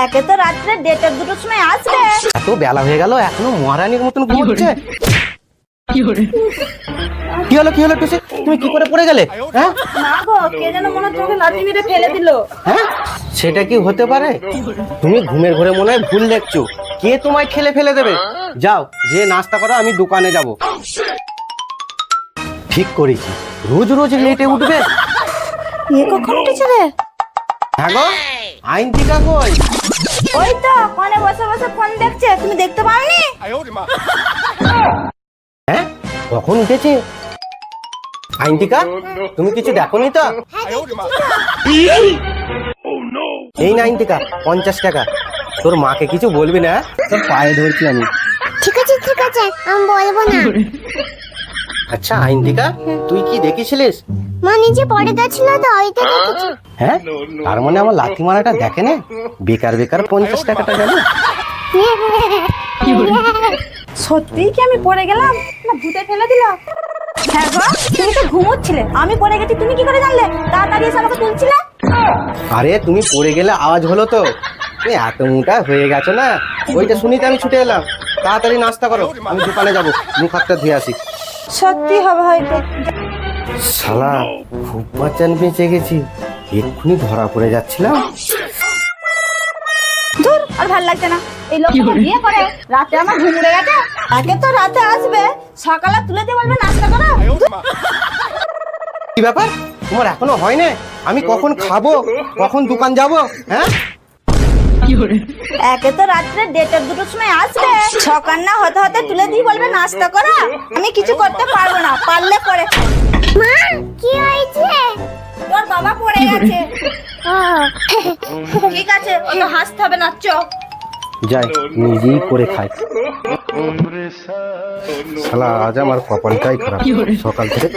একে তো রাত্রে 1:30-2টার সময় আসবে। এত বেলা হয়ে গেল এখনো মহারানীর মতন ঘুমোচ্ছে। কি হলো টুসি, তুমি কি করে পড়ে গেলে? হ্যাঁ না গো, কে যেন মনে হচ্ছে আমাকে লাঠি মেরে ফেলে দিল। হ্যাঁ, সেটা কি হতে পারে? তুমি ঘুমের ঘরে মনে হয় ভুল দেখছো। কে তোমায় ঠেলে ফেলে দেবে? যাও, যে নাস্তা করো, আমি দোকানে যাব। ঠিক করেছি, রোজ রোজ লেটে উঠবে। এ কখন উঠেছে রে? হ্যাঁ গো, আইনটিকা কই? ওই তো কোণে বসে বসে ফোন দেখছে, তুমি দেখতে পাওনি? হ্যাঁ, কখন উঠেছে আইনটিকা? তুমি কিছু দেখোনি তো? এই না আইনটিকা, 50 টাকা। তোর মাকে কিছু বলবি না, তোর পায়ে ধরছি আমি। ঠিক আছে আমি বলবো না। আচ্ছা আইনটিকা, তুই কি দেখেছিলিস? মা নিচে পড়ে গেছিল তো, ওইটা দেখেছি। হ্যাঁ, তার মানে আমার লাথি মারাটা দেখে না, বেকার 50 টাকাটা গেল। সত্যিই কি আমি পড়ে গেলাম না ভূতে ফেলে দিল? হ্যাঁ গো, তুমি তো ঘুমোচ্ছিলে, আমি পড়ে গেছি, তুমি কি করে জানলে? তাড়াতাড়ি এসে আমাকে তুলছিলে। আরে তুমি পড়ে গেলে আওয়াজ হলো তো। তুমি এত মোটা হয়ে গেছো না, ওইটা শুনিতে আমি ছুটে এলাম। তাড়াতাড়ি নাস্তা করো, আমি দোকানে যাবো, মুখ হাতটা ধুয়ে আসি। সত্যি হবে হয়তো। শালা, খুব বাচ্চান বেঁচে গেছি, এক্ষুনি ধরা পড়ে যাচ্ছিলাম। ধুর, আর ভাল লাগছে না। এই লোক বিয়ে করে রাতে আমার ঘুম উড়ে গেছে। আগে তো রাতে আসবে, সকালে তুলে দিয়ে বলবে নাস্তা করো। কি ব্যাপার, তোমার এখনো হয় না? আমি কখন খাবো, কখন দোকান যাবো? হ্যাঁ, একে তো রাত্রে 1:30-2টার সময় আসবে, সকাল না হতে হতে তুলে দিয়ে বলবে নাস্তা করো। আমি কিছু করতে পারবো না, পারলে পরে খাই। মা কি হয়েছে? তোর বাবা পড়ে গেছে। ও ঠিক আছে, অত হাসতে হবে না, চ। যাই নিজেই করে খাই। শালা, আজ আমার কপালটাই খারাপ, সকাল থেকে